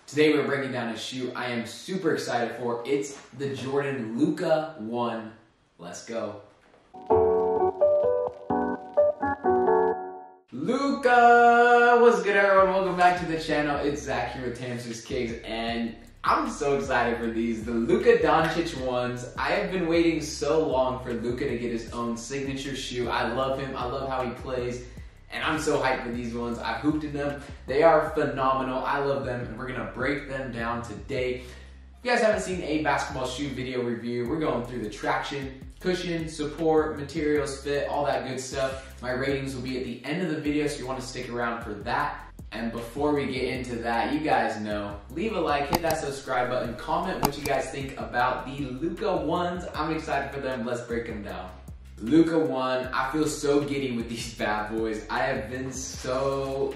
Today we're breaking down a shoe I am super excited for. It's the Jordan Luka 1. Let's go. Luka! What's good, everyone? Welcome back to the channel. It's Zach here with Tamsters Kicks, and I'm so excited for these. The Luka Doncic ones. I have been waiting so long for Luka to get his own signature shoe. I love him. I love how he plays. And I'm so hyped for these ones. I've hooped in them. They are phenomenal. I love them, and we're gonna break them down today. If you guys haven't seen a basketball shoe video review, we're going through the traction, cushion, support, materials, fit, all that good stuff. My ratings will be at the end of the video, so you wanna stick around for that. And before we get into that, you guys know, leave a like, hit that subscribe button, comment what you guys think about the Luka ones. I'm excited for them. Let's break them down. Luka 1, I feel so giddy with these bad boys. I have been so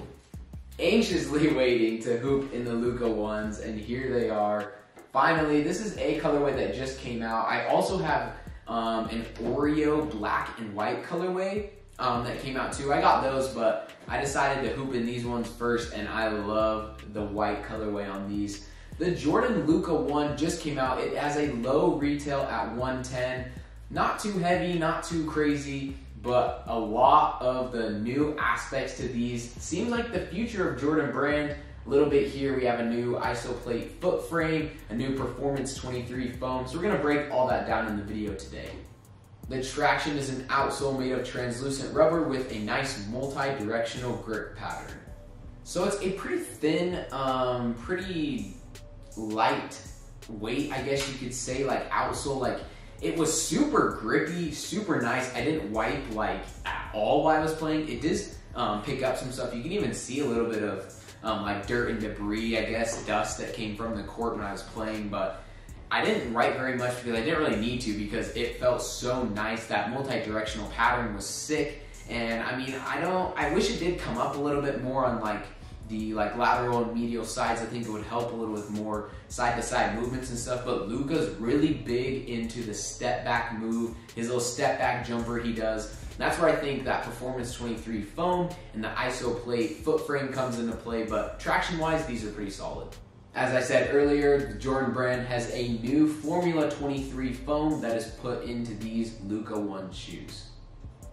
anxiously waiting to hoop in the Luka 1s, and here they are. Finally, this is a colorway that just came out. I also have an Oreo black and white colorway that came out too. I got those, but I decided to hoop in these ones first, and I love the white colorway on these. The Jordan Luka 1 just came out. It has a low retail at $110. Not too heavy, not too crazy, but a lot of the new aspects to these. Seems like the future of Jordan brand. A little bit here, we have a new ISO plate foot frame, a new Performance 23 foam. So we're gonna break all that down in the video today. The traction is an outsole made of translucent rubber with a nice multi-directional grip pattern. So it's a pretty thin, pretty light weight, I guess you could say, like outsole. Like, it was super grippy, super nice. I didn't wipe like at all while I was playing. It did pick up some stuff. You can even see a little bit of like dirt and debris, I guess, dust that came from the court when I was playing, but I didn't wipe very much because I didn't really need to, because it felt so nice. That multi-directional pattern was sick. And I mean, I wish it did come up a little bit more on like the lateral and medial sides. I think it would help a little with more side-to-side movements and stuff, but Luka's really big into the step back move, his little step back jumper he does. That's where I think that Performance 23 foam and the ISO plate foot frame comes into play, but traction-wise, these are pretty solid. As I said earlier, the Jordan brand has a new Formula 23 foam that is put into these Luka 1 shoes.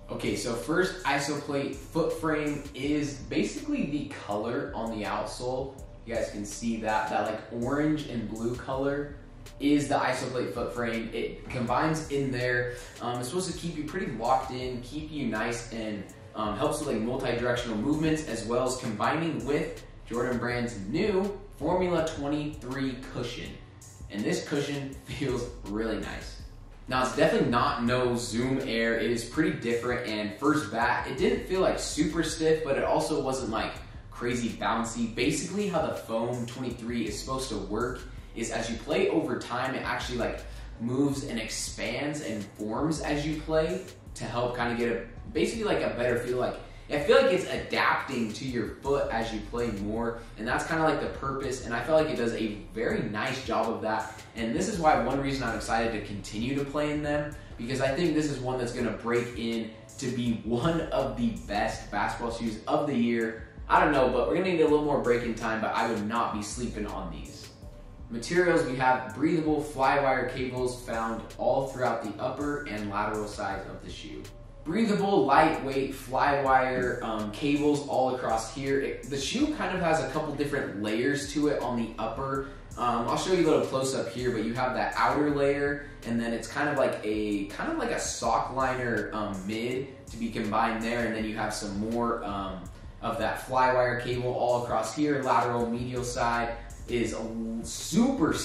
Okay, so first, ISO plate foot frame is basically the color on the outsole. You guys can see that like orange and blue color is the ISO plate foot frame. It combines in there. It's supposed to keep you pretty locked in, keep you nice, and helps with like multi-directional movements, as well as combining with Jordan brand's new Formula 23 cushion. And this cushion feels really nice. Now, it's definitely not no Zoom Air. It is pretty different, and first bat, it didn't feel like super stiff, but it also wasn't like crazy bouncy. Basically, how the Foam 23 is supposed to work is as you play over time, it actually like moves and expands and forms as you play to help kind of get basically like a better feel. Like, I feel like it's adapting to your foot as you play more, and that's kind of like the purpose, and I feel like it does a very nice job of that. And this is why one reason I'm excited to continue to play in them, because I think this is one that's gonna break in to be one of the best basketball shoes of the year. I don't know, but we're gonna need a little more break-in time, but I would not be sleeping on these. Materials, we have breathable fly wire cables found all throughout the upper and lateral sides of the shoe. Breathable, lightweight fly wire cables all across here. The shoe kind of has a couple different layers to it on the upper. I'll show you a little close up here, but you have that outer layer, and then it's kind of like a sock liner mid to be combined there, and then you have some more of that fly wire cable all across here. Lateral, medial side is super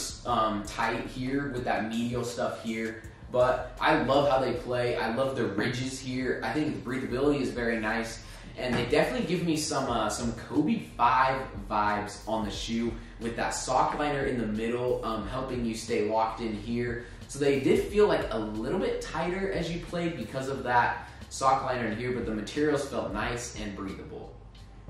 tight here with that medial stuff here. But I love how they play. I love the ridges here. I think the breathability is very nice. And they definitely give me some Kobe 5 vibes on the shoe, with that sock liner in the middle, helping you stay locked in here. So they did feel like a little bit tighter as you played because of that sock liner in here, but the materials felt nice and breathable.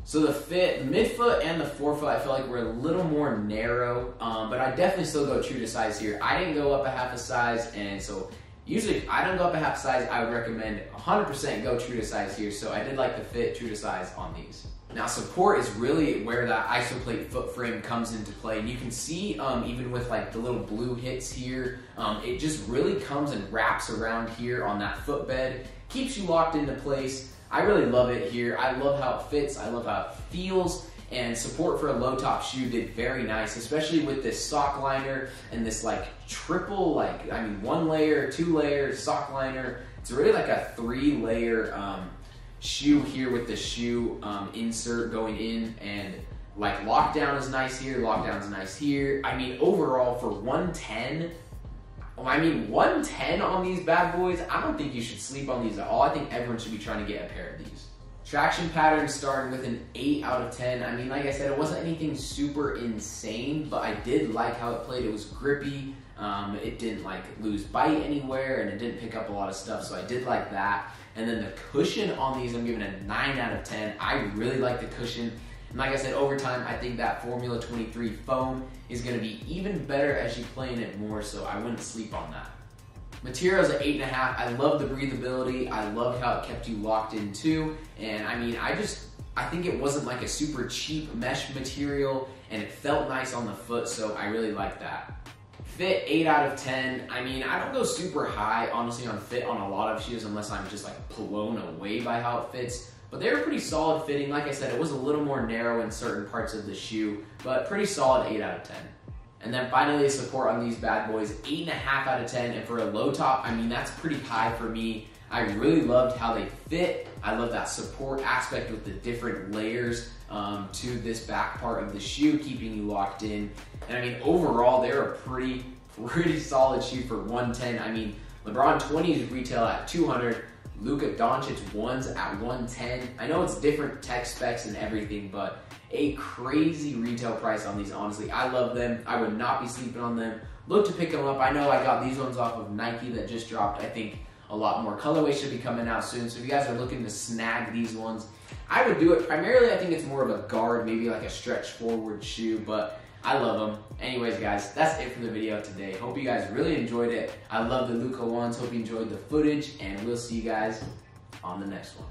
So the fit, midfoot and the forefoot, I feel like were a little more narrow, but I definitely still go true to size here. I didn't go up a half a size, and so usually if I don't go up a half size, I would recommend 100% go true to size here. So I did like the fit true to size on these. Now support is really where that isoplate foot frame comes into play. And you can see even with like the little blue hits here, it just really comes and wraps around here on that footbed, keeps you locked into place. I really love it here. I love how it fits, I love how it feels, and support for a low top shoe did very nice, especially with this sock liner and this like triple, like, I mean 1 layer, 2 layer sock liner. It's really like a 3-layer shoe here with the shoe insert going in, and like lockdown is nice here, lockdown's nice here. I mean overall for 110, I mean 110 on these bad boys, I don't think you should sleep on these at all. I think everyone should be trying to get a pair of these. Traction pattern starting with an 8 out of 10. I mean, like I said, it wasn't anything super insane, but I did like how it played. It was grippy. It didn't like lose bite anywhere, and it didn't pick up a lot of stuff, so I did like that. And then the cushion on these, I'm giving a 9 out of 10. I really like the cushion. And like I said, over time, I think that Formula 23 foam is going to be even better as you play in it more, so I wouldn't sleep on that. Material is an 8.5. I love the breathability. I love how it kept you locked in too. And I mean, I think it wasn't like a super cheap mesh material, and it felt nice on the foot, so I really like that. Fit, 8 out of 10. I mean, I don't go super high, honestly, on fit on a lot of shoes unless I'm just like blown away by how it fits. But they were pretty solid fitting. Like I said, it was a little more narrow in certain parts of the shoe, but pretty solid 8 out of 10. And then finally, the support on these bad boys, 8.5 out of 10. And for a low top, I mean, that's pretty high for me. I really loved how they fit. I love that support aspect with the different layers to this back part of the shoe, keeping you locked in. And I mean, overall, they're a pretty solid shoe for 110. I mean, LeBron 20s retail at 200. Luka Doncic 1s at 110. I know it's different tech specs and everything, but a crazy retail price on these, honestly. I love them. I would not be sleeping on them. Look to pick them up. I know I got these ones off of Nike that just dropped. I think a lot more colorways should be coming out soon. So if you guys are looking to snag these ones, I would do it. Primarily, I think it's more of a guard, maybe like a stretch forward shoe, but I love them. Anyways, guys, that's it for the video today. Hope you guys really enjoyed it. I love the Luka ones. Hope you enjoyed the footage, and we'll see you guys on the next one.